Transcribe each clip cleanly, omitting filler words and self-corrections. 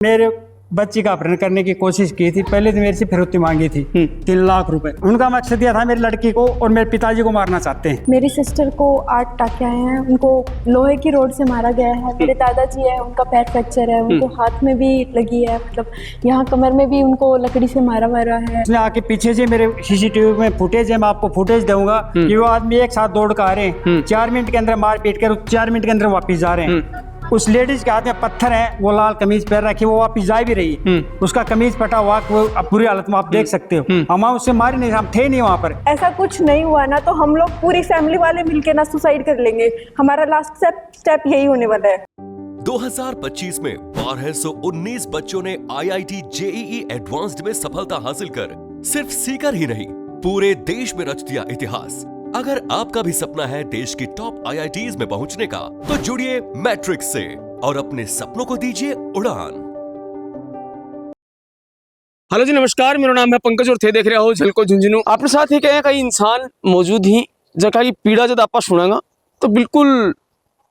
मेरे बच्ची का अपहरण करने की कोशिश की थी। पहले तो मेरे से फिरौती मांगी थी 3 लाख रुपए। उनका मकसद यह था मेरी लड़की को और मेरे पिताजी को मारना चाहते हैं। मेरी सिस्टर को 8 टाके आए हैं, उनको लोहे की रोड से मारा गया है। मेरे दादाजी है, उनका पैर फ्रैक्चर है, उनको हाथ में भी लगी है, मतलब यहाँ कमर में भी उनको लकड़ी से मारा है। उसने आके पीछे से मेरे सीसीटीवी में फुटेज है, मैं आपको फुटेज दूंगा कि वो आदमी एक साथ दौड़ कर आ रहे हैं, 4 मिनट के अंदर मार पीट कर 4 मिनट के अंदर वापिस जा रहे हैं। उस लेडीज के हाथ में पत्थर है, वो लाल कमीज पहन रखी, वो वापिस जा भी रही है। उसका कमीज फटा हुआ, वो बुरी हालत में आप देख सकते हो। हम उससे मारे नहीं, हम थे नहीं वहाँ पर। ऐसा कुछ नहीं हुआ ना तो हम लोग पूरी फैमिली वाले मिलके ना सुसाइड कर लेंगे। हमारा लास्ट स्टेप यही होने वाला है। 2025 में 1219 बच्चों ने IIT JEE एडवांस्ड में सफलता हासिल कर सिर्फ सीकर ही नहीं, पूरे देश में रच दिया इतिहास। अगर आपका भी सपना है देश की टॉप IITs में पहुंचने का, तो जुड़िए मैट्रिक्स से और अपने सपनों को दीजिए उड़ान। हेलो जी, नमस्कार। मेरा नाम है पंकज और थे देख रहे हो झलको झुंझुनू। अपने साथ ही कई इंसान मौजूद ही जगह की पीड़ा जब आप सुनागा तो बिल्कुल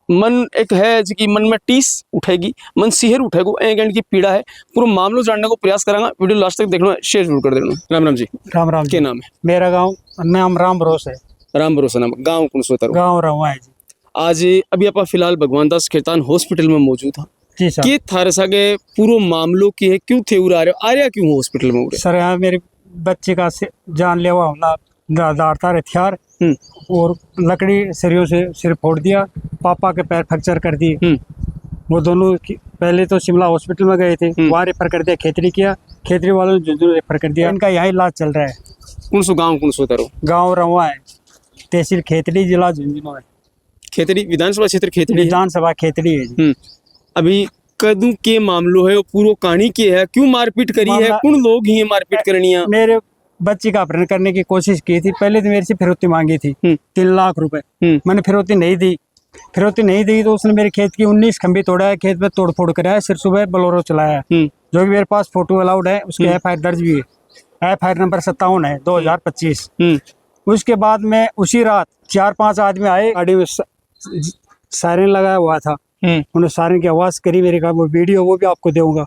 मन एक है जी मन में टीस उठेगी, मन सिहर उठेगो। एक एंड की पीड़ा है, पूरा मामलो जानने को प्रयास करांगा। वीडियो लास्ट तक देखना, शेयर जरूर कर देना। राम राम जी। राम राम। क्या नाम है? मेरा गाँव नाम राम भरोसा है। राम भरोसा नाम। गाँव कौन सा? गाँव रहुआ है जी। आज अभी आप फिलहाल भगवान दास खेतान हॉस्पिटल में मौजूद था जी सर। कि थारे सागे पूरा मामलो की है, क्यों थे उड़ आ रहे क्यों हॉस्पिटल में? सर यहाँ मेरे बच्चे का जानलेवा हमला, दारदार हथियार और लकड़ी सरियों से सिर फोड़ दिया, पापा के पैर फ्रैक्चर कर दिए। वो दोनों पहले तो शिमला हॉस्पिटल में गए थे, वहाँ रेफर कर दिया, खेतरी किया, खेतरी वालों ने झुंझुनू रेफर कर दिया। इनका यहाँ इलाज चल रहा है। कौन सा गाँव? कौन सा तारो? गाँव रहुआ है, तहसील खेतड़ी, जिला झुंझुनू है। खेतड़ी विधानसभा क्षेत्र खेतड़ी? विधानसभा खेतड़ी है जी। अभी कदू के मामलो है, पूरा कहानी की है, क्यों मारपीट करी है, कौन लोग ही मारपीट करनी है? मेरे बच्ची का अपहरण करने की कोशिश की थी। पहले तो मेरे से फिरौती मांगी थी 3 लाख रुपए। मैंने फिरौती नहीं दी तो उसने मेरे खेत की 19 खंबी तोड़ा है, खेत में तोड़फोड़ कराया है, सिर सुबह बोलेरो चलाया है, जो कि मेरे पास फोटो अलाउड है। उसके FIR दर्ज भी है, FIR नंबर 57 है 2025। उसके बाद में उसी रात 4-5 आदमी आए, गाड़ी में सायरन लगाया हुआ था, उन्होंने सायरन की आवाज करी। मेरे का वो वीडियो वो भी आपको दूंगा।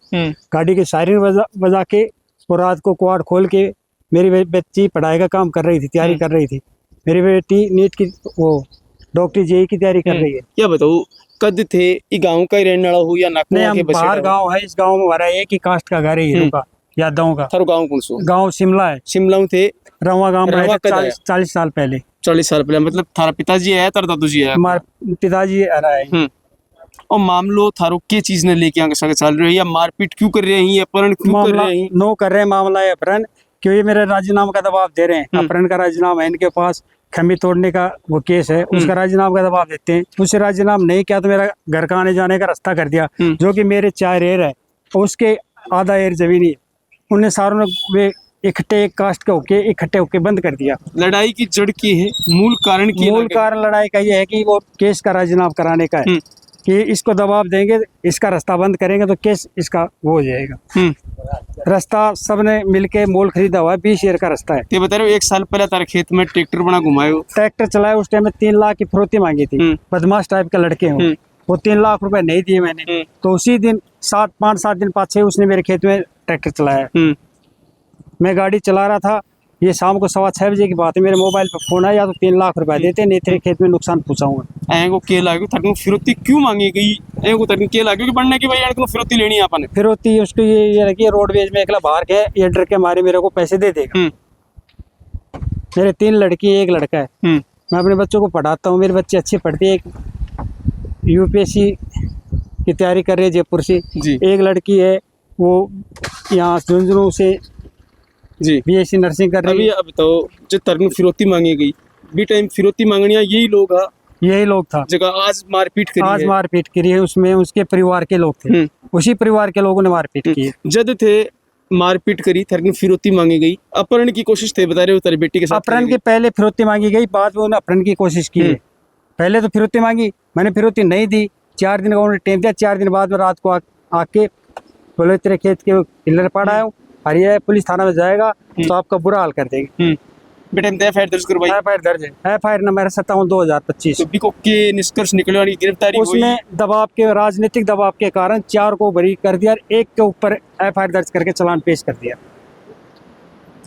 गाड़ी के सायरन बजा के और रात को क्वाड खोल के मेरी बच्ची पढ़ाई का काम कर रही थी, तैयारी कर रही थी। मेरी बेटी नीट की वो डॉक्टर JEE की तैयारी कर रही है। क्या बताओ कद थे? ये गांव का ही रहने वाला हो या नागपुर नहीं, के? हम बाहर गांव है। इस गांव में हमारा एक ही कास्ट का घर है, हीरो का, यादव का। थारो गांव कौन सा? गांव शिमला है। शिमला में थे? रवा गांव में 40 साल पहले। 40 साल पहले? मतलब थारा पिताजी है, तारा दादू जी है? हमारे पिताजी आ रहा है। और मामलो थारो के चीज ने लेके आगे सके चल रहे हैं, या मारपीट क्यों कर रहे हैं, या अपहरण क्यों कर रहे हैं? नो कर रहे हैं मामला है अपहरण, क्योंकि मेरे राजीनामा का दबाव दे रहे हैं। अपहरण का राजीनामा है इनके पास, खम्बी तोड़ने का वो केस है, उसका राजीनामा का दबाव देते हैं। उसे राजीनामा नहीं किया तो मेरा घर का आने जाने का रास्ता कर दिया, जो कि मेरे 4 एयर है, उसके आधा एयर जमीन है। उन्हें सारों ने वे इकट्ठे एक कास्ट के होके इकट्ठे होके बंद कर दिया। लड़ाई की जड़ की है, मूल कारण की? मूल कारण लड़ाई का ये है कि वो केस का राजीनामा कराने का है, कि इसको दबाव देंगे, इसका रास्ता बंद करेंगे तो केस इसका वो हो जाएगा। रास्ता सबने मिलके मोल खरीदा हुआ है, 20 एयर का रास्ता है। ये बता रहे हो 1 साल पहले तारे खेत में ट्रैक्टर बना घुमाए, ट्रैक्टर चलाया, उस टाइम में 3 लाख की फिरौती मांगी थी। बदमाश टाइप के लड़के हैं वो 3 लाख रुपए नहीं दिए मैंने, तो उसी दिन 5-7 दिन बाद उसने मेरे खेत में ट्रैक्टर चलाया। मैं गाड़ी चला रहा था, ये शाम को 6:15 बजे की बात है, मेरे मोबाइल पर फोन आया, या तो 3 लाख रुपए देते, नहीं तेरे खेत में नुकसान पहुंचाऊंगा। ऐको के लागो थकनो फिरौती क्यों मांगी गई? ऐको थकनो के लागो कि बनने की भाई यार फिरौती लेनी है अपन? फिरौती उसको ये लगी, रोडवेज में एकला बाहर के ये डर के मारे मेरे को पैसे दे देगा। मेरे 3 लड़की 1 लड़का है। मैं अपने बच्चों को पढ़ाता हूँ, मेरी बच्ची अच्छी पढ़ती है, एक UPSC की तैयारी कर रही है जयपुर से। एक लड़की है वो यहाँ झुंझुनू से जी BSc नर्सिंग कर रही है। अब तो जो तरन फिरौती मांगी गई, बी टाइम फिरौती मांगनिया यही लोग है, यही लोग था जगह आज मारपीट करी आज है। मारपीट करी है, उसमें उसके परिवार के लोग थे, उसी परिवार के लोगों ने मारपीट की है। जद थे मारपीट करी, थरन फिरौती मांगी गई, अपहरण की कोशिश थे बता रहे हो तेरे बेटी के साथ? अपहरण के पहले फिरौती मांगी गई, बाद में उन्होंने अपहरण की कोशिश की है। पहले तो फिरौती मांगी, मैंने फिरौती नहीं दी, 4 दिन का उन्होंने टाइम दिया। 4 दिन बाद में रात को आके बोले तेरे खेत के पिलर पड़ा है, हरिया पुलिस थाना में जाएगा तो आपका बुरा हाल कर देंगे। बेटा हम एफआईआर दर्ज करवाई। एफआईआर दर्ज है, एफआईआर नंबर 57/2025। तो बिको के निष्कर्ष निकले वाली गिरफ्तारी हुई। उसमें दबाव के, राजनीतिक दबाव के कारण 4 को बरी कर दिया, 1 के ऊपर एफआईआर दर्ज करके चालान पेश कर दिया।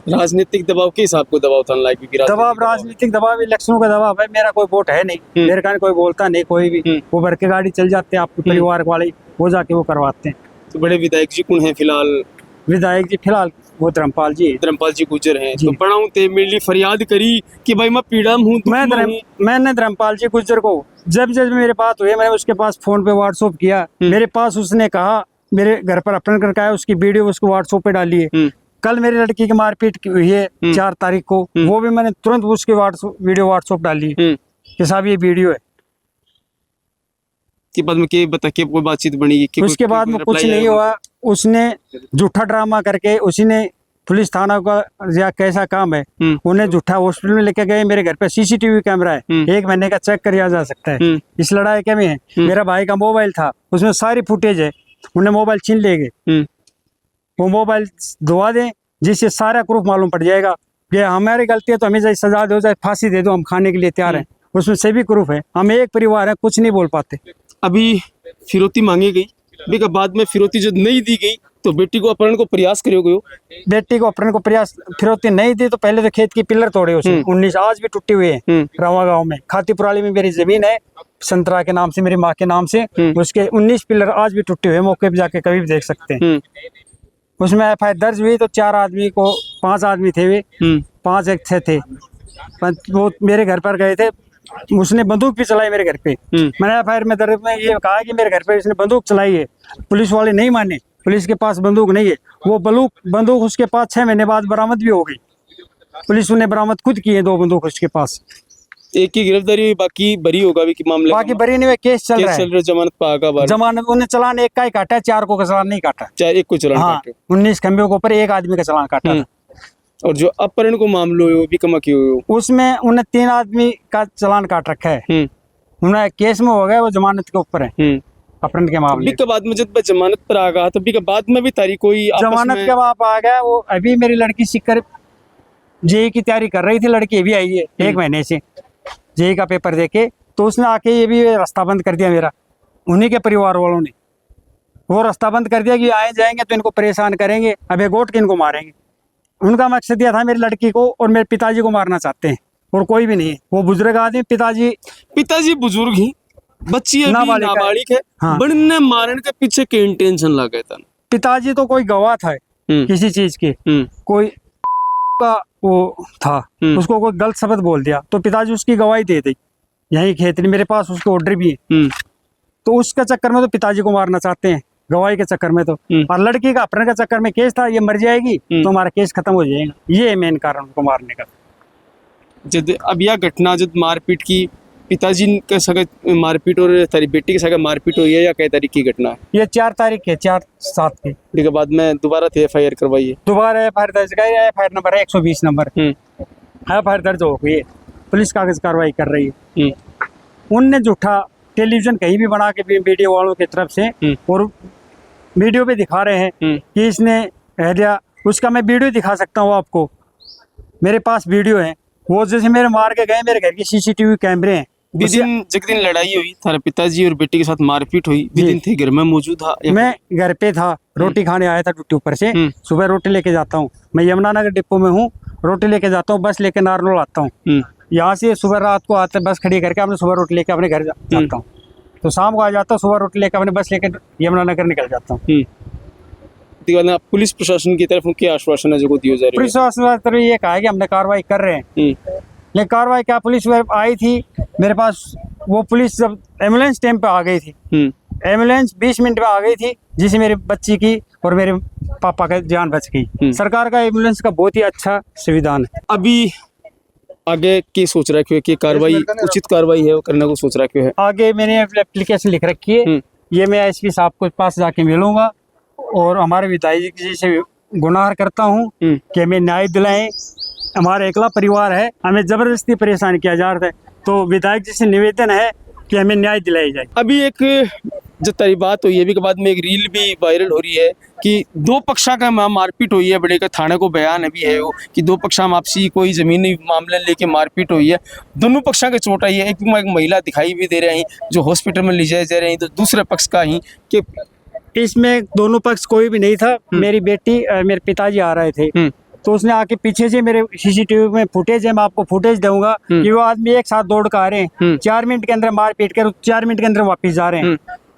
राजनीतिक दबाव के हिसाब को दबाव था लाइक, क्योंकि दबाव राजनीतिक दबाव, इलेक्शनों का दबाव है। मेरा कोई वोट है नहीं, मेरे कारण कोई बोलता नहीं, कोई भी वो भर के गाड़ी चल जाते हैं आपके परिवार वाले, वो जाके वो करवाते हैं। तो बड़े विधायक जी कौन है फिलहाल? विधायक जी फिलहाल वो धर्मपाल जी गुजर हैं। तो बड़ा ते मेरी फरियाद करी कि भाई मैं पीड़ा हूँ। मैंने धर्मपाल जी गुजर को जब मेरे बात हुई, मैंने उसके पास फोन पे व्हाट्सएप किया, मेरे पास उसने कहा मेरे घर पर अपहरण करके आया, उसकी वीडियो उसको व्हाट्सएप पे डाली है। कल मेरी लड़की की मारपीट हुई है 4 तारीख को, वो भी मैंने तुरंत उसके वीडियो व्हाट्सएप डाली कि साहब ये वीडियो है। के बाद में के बता के कोई बातचीत बनी कि उसके बाद में कुछ नहीं हुआ। उसने झूठा ड्रामा करके उसी ने पुलिस थाना का या कैसा काम है, उन्हें झूठा हॉस्पिटल में लेके गए। मेरे घर पे सीसीटीवी कैमरा है, 1 महीने का चेक किया जा सकता है। इस लड़ाई के में मेरा भाई का मोबाइल था, उसमें सारी फुटेज है, उन्हें मोबाइल छीन ले गए। वो मोबाइल धोवा दें जिससे सारा प्रूफ मालूम पड़ जाएगा कि हमारी गलती है तो हमें चाहे सजा दो, चाहे फांसी दे दो, हम खाने के लिए तैयार हैं। उसमें सभी प्रूफ है, हम एक परिवार है, कुछ नहीं बोल पाते। अभी फिरौती मांगी गई, अभी बाद में फिरौती जब नहीं दी गई तो बेटी को अपहरण को प्रयास करो। बेटी को अपहरण को प्रयास, फिरौती नहीं दी तो पहले तो खेत की पिलर तोड़े उसने, 19 आज भी टूटे हुए हैं रावा गांव में। खातीपुराली में मेरी जमीन है संतरा के नाम से, मेरी माँ के नाम से, उसके 19 पिलर आज भी टूटे हुए, मौके पे जाके कभी भी देख सकते हैं। उसमें एफआईआर दर्ज हुई तो 4 आदमी को, 5 आदमी थे वे, 5 एक थे, वो मेरे घर पर गए थे। उसने बंदूक भी चलाई मेरे घर पे। मैंने एफआईआर में दर्ज में ये कहा कि मेरे घर पे इसने बंदूक चलाई है। पुलिस वाले नहीं माने, पुलिस के पास बंदूक नहीं है। वो बंदूक उसके पास 6 महीने बाद बरामद भी हो गई। पुलिस ने बरामद खुद की है 2 बंदूक उसके पास। एक की गिरफ्तारी हुई, बाकी बरी होगा भी कि मामले, बाकी बरी नहीं हुए, केस चल रहा है। जमानत पागा, जमानत उन्हें चलान 1 का ही काटा है, 4 को चलान नहीं काटा। 1 को चलान काटे। 19 खंभे के ऊपर 1 आदमी का चलान काटा था। और जो अपहरण को मामलो है वो भी कमा क्यों हो, उसमें उन्हें 3 आदमी का चलान काट रखा है। उन्हें केस में हो गया, वो जमानत के ऊपर है अपहरण के मामले के बाद में। जब जमानत पर आ गया तो भी के बाद में भी तारीख कोई जमानत के बाद आ गया। वो अभी मेरी लड़की सीकर जेई की तैयारी कर रही थी, लड़की भी आई है 1 महीने से जेई का पेपर देके, तो उसने आके ये भी रास्ता बंद कर दिया मेरा। उन्हीं के परिवार वालों ने वो रास्ता बंद कर दिया कि आए जाएंगे तो इनको परेशान करेंगे, अबे गोट के इनको मारेंगे। उनका मकसद यह था मेरी लड़की को और मेरे पिताजी को मारना चाहते हैं, और कोई भी नहीं है। वो बुजुर्ग आदमी, पिताजी बुजुर्ग ही, बच्ची नाबालिग है। हाँ। बनने मारने के पीछे के इंटेंशन लगा था। पिताजी तो कोई गवाह था किसी चीज के, कोई का वो था, उसको कोई गलत शब्द बोल दिया तो पिताजी उसकी गवाही दे दी यही खेतरी, मेरे पास उसके ऑर्डर भी है। तो उसके चक्कर में तो पिताजी को मारना चाहते हैं, गवाही के चक्कर में तो। और लड़की का अपहरण के चक्कर में केस था, ये मर जाएगी तो हमारा केस खत्म हो जाएगा, ये मेन कारण उनको मारने का। जब अब यह घटना जब मारपीट की, पिताजी के सगा मारपीट और तारी बेटी के सगा मारपीट हुई है या कई तारीख की घटना है? ये 4 तारीख है, 4/7 की। के बाद में दोबारा एफआईआर करवाई है, दोबारा एफआईआर दर्ज कराई। एफआईआर नंबर है 120 नंबर। एफआईआर दर्ज हो गई है, पुलिस कागज कार्रवाई कर रही है। उनने झूठा टेलीविजन कहीं भी बना के वीडियो वालों की तरफ से, और वीडियो पे दिखा रहे हैं कि इसने कह दिया। उसका मैं वीडियो दिखा सकता हूँ आपको, मेरे पास वीडियो है। वो जैसे मेरे मार के गए, मेरे घर के सीसीटीवी कैमरे हैं। जिस दिन लड़ाई हुई थारे पिताजी और बेटी के साथ मारपीट हुई, दिन थे घर में मौजूद था? मैं घर पे था, रोटी खाने आया था ड्यूटी ऊपर से। सुबह रोटी लेके जाता हूँ, मैं यमुनानगर डिपो में हूँ, रोटी लेके जाता हूँ, बस लेके नारनौल आता हूँ। यहाँ से सुबह रात को आते बस खड़ी करके अपने सुबह रोटी लेके अपने घर जाता हूँ। तो शाम को आ जाता हूँ, सुबह रोटी लेके अपने बस लेके यमुनानगर निकल जाता हूँ। पुलिस प्रशासन की तरफ उनके आश्वासन है जो दिए जा रहे हैं? पुलिस प्रशासन की तरफ ये कहा है कि हमने कार्रवाई कर रहे हैं। ये कार्रवाई क्या, पुलिस आई थी मेरे पास, वो पुलिस जब एम्बुलेंस टाइम पे आ गई थी, एम्बुलेंस 20 मिनट में आ गई थी, जिससे मेरी बच्ची की और मेरे पापा का जान बच गई। सरकार का एम्बुलेंस का बहुत ही अच्छा संविधान है। अभी आगे की सोच रखे हो कि कार्रवाई उचित कार्रवाई है वो करने को सोच रखे है? आगे मैंने एप्लीकेशन लिख रखी है, ये मैं एसपी साहब के पास जाके मिलूंगा और हमारे विधायक जी से गुनाह करता हूँ कि हमें न्याय दिलाएं। हमारा एकला परिवार है, हमें जबरदस्ती परेशान किया जा रहा है। तो विधायक जी से निवेदन है कि हमें न्याय दिलाई जाए। अभी एक जो तारी बात हुई है, अभी के बाद में एक रील भी वायरल हो रही है कि दो पक्षा का मारपीट हुई है, बड़े का थाने को बयान अभी है वो कि दो पक्षा में आपसी कोई जमीनी मामले लेके मारपीट हुई है, दोनों पक्षा के चोट आई है। एक महिला दिखाई भी दे रही हैं जो हॉस्पिटल में ले जाए जा रही हैं, तो दूसरे पक्ष का ही कि इसमें दोनों पक्ष कोई भी नहीं था। मेरी बेटी मेरे पिताजी आ रहे थे, तो उसने आके पीछे से मेरे सीसीटीवी में फुटेज है, मैं आपको फुटेज दूंगा कि वो आदमी एक साथ दौड़ कर आ रहे हैं, 4 मिनट के अंदर मार पीट कर 4 मिनट के अंदर वापस जा रहे हैं।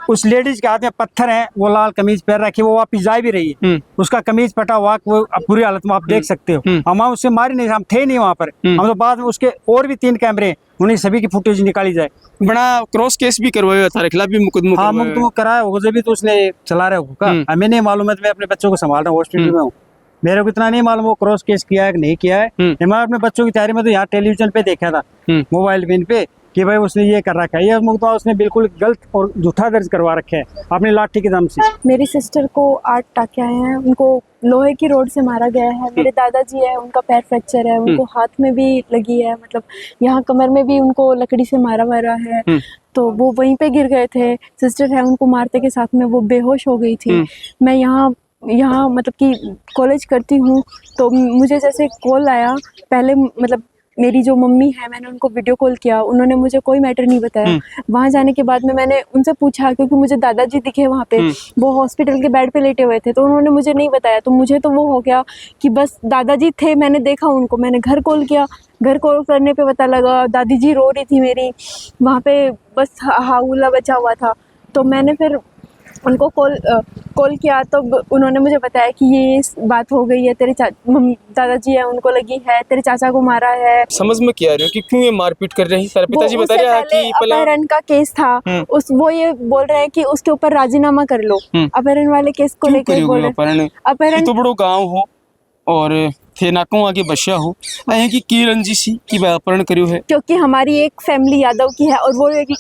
उस लेडीज के हाथ में पत्थर है, वो लाल कमीज पहन रखी, वो वापस जा भी रही है, उसका कमीज फटा हुआ, वो बुरी हालत में आप देख सकते हो। हम उससे मारी नहीं, हम थे नहीं वहाँ पर, हम तो बाद में उसके और भी 3 कैमरे, उन्हें सभी की फुटेज निकाली जाए। बड़ा क्रॉस केस भी करवाया था, खिलाफ भी मुकदमा। हाँ, मुकदमा कराया होगा, जब भी तो उसने चला रहा होगा। हमें नहीं मालूम है, मैं अपने बच्चों को संभाल रहा हूँ, हॉस्पिटल में हूँ, मेरे को इतना नहीं मालूम वो क्रॉस केस किया है कि नहीं किया है। मैं अपने बच्चों की तैयारी में तो यहाँ टेलीविजन पे देखा था, मोबाइल पिन पे, कि भाई उसने ये कर रखा है, ये मुकदमा उसने बिल्कुल गलत और झूठा दर्ज करवा रखा है अपनी लाठी के दम से। मेरी सिस्टर को 8 टाके आए हैं, उनको लोहे की रोड से मारा गया है। मेरे दादाजी है, उनका पैर फ्रैक्चर है, उनको हाथ में भी लगी है, मतलब यहाँ कमर में भी उनको लकड़ी से मारा है। तो वो वहीं पे गिर गए थे। सिस्टर है, उनको मारते के साथ में वो बेहोश हो गई थी। मैं यहाँ मतलब कि कॉलेज करती हूँ, तो मुझे जैसे कॉल आया, पहले मतलब मेरी जो मम्मी है, मैंने उनको वीडियो कॉल किया, उन्होंने मुझे कोई मैटर नहीं बताया। वहाँ जाने के बाद में मैंने उनसे पूछा, क्योंकि मुझे दादाजी दिखे वहाँ पे, वो हॉस्पिटल के बेड पे लेटे हुए थे, तो उन्होंने मुझे नहीं बताया। तो मुझे तो वो हो गया कि बस दादाजी थे, मैंने देखा उनको, मैंने घर कॉल किया, घर कॉल करने पे पता लगा दादी जी रो रही थी मेरी, वहाँ पे बस हाउला बचा हुआ था। तो मैंने फिर उनको कॉल किया, तो उन्होंने मुझे बताया कि ये बात हो गई है, तेरे मम्मी दादाजी है, उनको लगी है, तेरे चाचा को मारा है। समझ में क्या आ रही हो कि क्यों ये मारपीट कर रहे हैं? तेरे पिताजी बता रहे हैं कि अपहरण का केस था, वो ये बोल रहे हैं कि उसके ऊपर राजीनामा कर लो। अपहरण वाले केस को लेकर बोल रहे हैं। अपहरण तो बड़ो गाँव हो और थे नाकों आगे बच्चा हो, अहे की रंजिशी की अपहरण करियो है, क्योंकि हमारी एक फैमिली यादव की है, और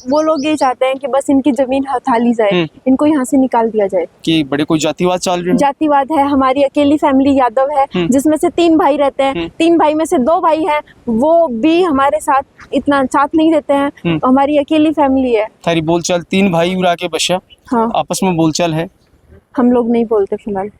वो लोग ये चाहते हैं कि बस इनकी जमीन हथा ली जाए, इनको यहाँ से निकाल दिया जाए। कि बड़े कोई जातिवाद चल रहे हैं? जातिवाद है। हमारी अकेली फैमिली यादव है, जिसमें से 3 भाई रहते हैं, 3 भाई में से 2 भाई हैं, वो भी हमारे साथ इतना साथ नहीं देते हैं। हमारी अकेली फैमिली है। थारी बोलचाल 3 भाई उड़ा के बच्चा, हाँ, आपस में बोलचाल है? हम लोग नहीं बोलते फिलहाल।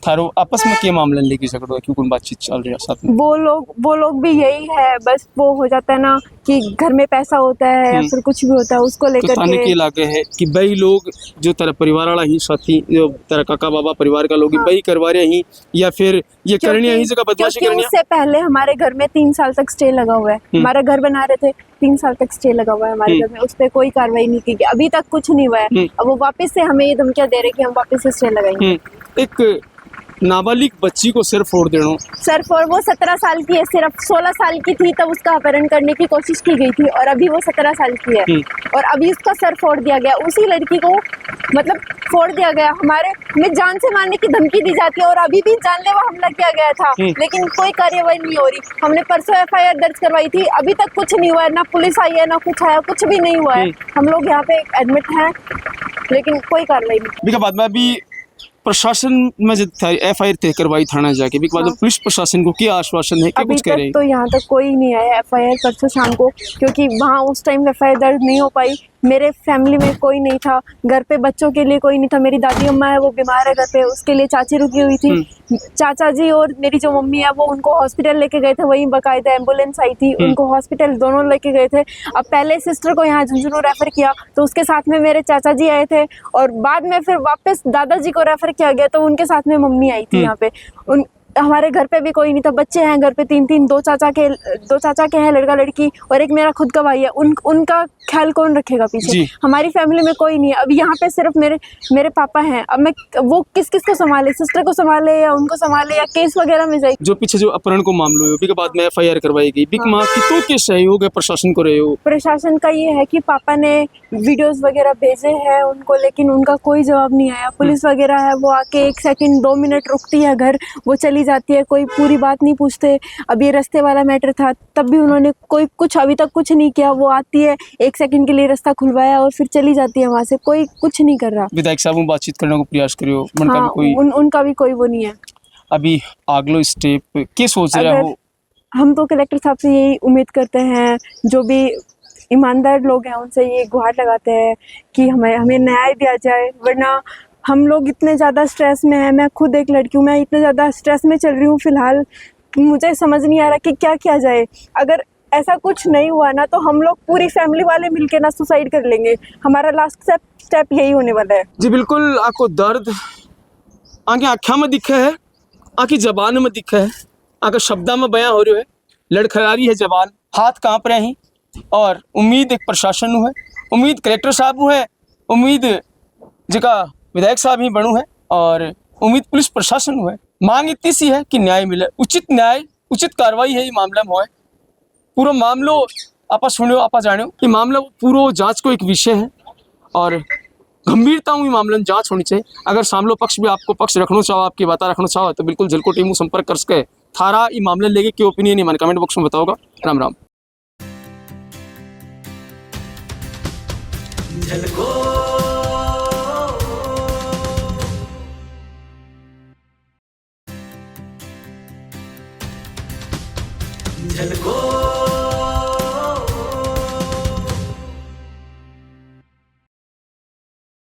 थारो आपस में क्या मामला लेके झगड़ो है, क्यों कौन बातचीत चल रही है साथ में? वो लोग भी यही है, बस वो हो जाता है ना कि घर में पैसा होता है या फिर कुछ भी होता है, उसको लेकर तो थाने के लागे है कि भाई लोग जो तेरा परिवार वाला ही साथी, जो तेरा काका बाबा परिवार का लोग भाई करवा रहे हैं, या फिर ये करनी है, जगह बदमाशी करनी है? उससे पहले हमारे घर में 3 साल तक स्टे लगा हुआ है। हमारा घर बना रहे थे, 3 साल तक स्टे लगा हुआ है हमारे घर में, उस पर कोई कार्रवाई नहीं की गई, अभी तक कुछ नहीं हुआ है। अब वो वापस से हमें ये धमकियां दे रहे कि हम वापस से स्टे लगाएंगे। एक नाबालिग बच्ची को सर फोड़ देना, सर फोड़, वो 17 साल की है, सिर्फ 16 साल की थी तब उसका अपहरण करने की कोशिश की गई थी, और अभी वो 17 साल की है, और अभी उसका सर फोड़ दिया गया। उसी लड़की को मतलब फोड़ दिया गया, हमें जान से मारने की धमकी दी जाती है, और अभी भी जानलेवा हमला किया गया था, लेकिन कोई कार्यवाही नहीं हो रही। हमने परसों FIR दर्ज करवाई थी, अभी तक कुछ नहीं हुआ है, ना पुलिस आई है, ना कुछ आया, कुछ भी नहीं हुआ है। हम लोग यहाँ पे एडमिट हैं, लेकिन कोई कार्रवाई नहीं। बाद में अभी प्रशासन में FIR तय करवाई थाना जाके, बाद पुलिस प्रशासन को क्या आश्वासन है, क्या कुछ कह रहे हैं? तो यहाँ तक कोई नहीं आया FIR परसों शाम को, क्योंकि वहाँ उस टाइम FIR दर्ज नहीं हो पाई। मेरे फैमिली में कोई नहीं था, घर पे बच्चों के लिए कोई नहीं था। मेरी दादी अम्मा है, वो बीमार है घर पे, उसके लिए चाची रुकी हुई थी। चाचा जी और मेरी जो मम्मी है, वो उनको हॉस्पिटल लेके गए थे, वहीं बाकायदा एम्बुलेंस आई थी, उनको हॉस्पिटल दोनों लेके गए थे। अब पहले सिस्टर को यहाँ झुंझुनू रेफर किया, तो उसके साथ में मेरे चाचा जी आए थे, और बाद में फिर वापस दादाजी को रेफर किया गया, तो उनके साथ में मम्मी आई थी यहाँ पे। हमारे घर पे भी कोई नहीं था, बच्चे हैं घर पे 3 दो चाचा के हैं, लड़का लड़की, और एक मेरा खुद का भाई है। उनका ख्याल कौन रखेगा पीछे? हमारी फैमिली में कोई नहीं है। अब यहाँ पे सिर्फ मेरे पापा हैं। अब मैं वो किस को संभाले, सिस्टर को संभाले या उनको संभाले, या केस वगैरह में जाए? जो पीछे जो अपहरण को मामला हुआ, बाद में FIR करवाई गई, कितों के सहयोग है प्रशासन को रहे हो? प्रशासन का ये है कि पापा ने वीडियोस वगैरह भेजे हैं उनको, लेकिन उनका कोई जवाब नहीं आया। पुलिस वगैरह है, वो आके 1 सेकंड 2 मिनट रुकती है घर, वो चली जाती है, कोई पूरी बात नहीं पूछते। अब ये रास्ते वाला मैटर था, तब भी उन्होंने कुछ अभी तक कुछ नहीं किया। वो आती है, 1 सेकंड के लिए रास्ता खुलवाया और फिर चली जाती है वहाँ से, कोई कुछ नहीं कर रहा। विधायक साहब बातचीत करने को प्रयास करियो, हाँ, उनका भी कोई वो नहीं है। अभी अगलो स्टेप क्या सोच रहे हो? हम तो कलेक्टर साहब से यही उम्मीद करते हैं, जो भी ईमानदार लोग हैं उनसे ये गुहार लगाते हैं कि हमें न्याय दिया जाए, वरना हम लोग इतने ज़्यादा स्ट्रेस में हैं। मैं खुद एक लड़की हूँ, मैं इतने ज़्यादा स्ट्रेस में चल रही हूँ फ़िलहाल, मुझे समझ नहीं आ रहा कि क्या किया जाए। अगर ऐसा कुछ नहीं हुआ ना तो हम लोग पूरी फैमिली वाले मिलके ना सुसाइड कर लेंगे। हमारा लास्ट स्टेप यही होने वाला है। जी बिल्कुल, आपको दर्द आगे आँखों में दिखे है, आकी जबान में दिखे है, आके शब्दा में बयां हो रहे है, लड़खड़ारी है जबान, हाथ कांप रहे हैं। और उम्मीद एक प्रशासन है, उम्मीद कलेक्टर साहब है, उम्मीद जगह विधायक साहब ही बनू है, और उम्मीद पुलिस प्रशासन है। मांग इतनी सी है कि न्याय मिले, उचित न्याय, उचित कार्रवाई है ये मामले में होए। पूरा मामलो आपा सुनो, आपा जानो कि मामला पूरा जांच को एक विषय है और गंभीरता में मामले में जांच होनी चाहिए। अगर सामलो पक्ष भी आपको पक्ष रखना चाहो, आपकी बातें रखना चाहो, तो बिल्कुल झलको टीम संपर्क कर सके। थारा ये मामले लेके क्या ओपिनियन है मैंने कमेंट बॉक्स में बताओगा। राम राम। झलको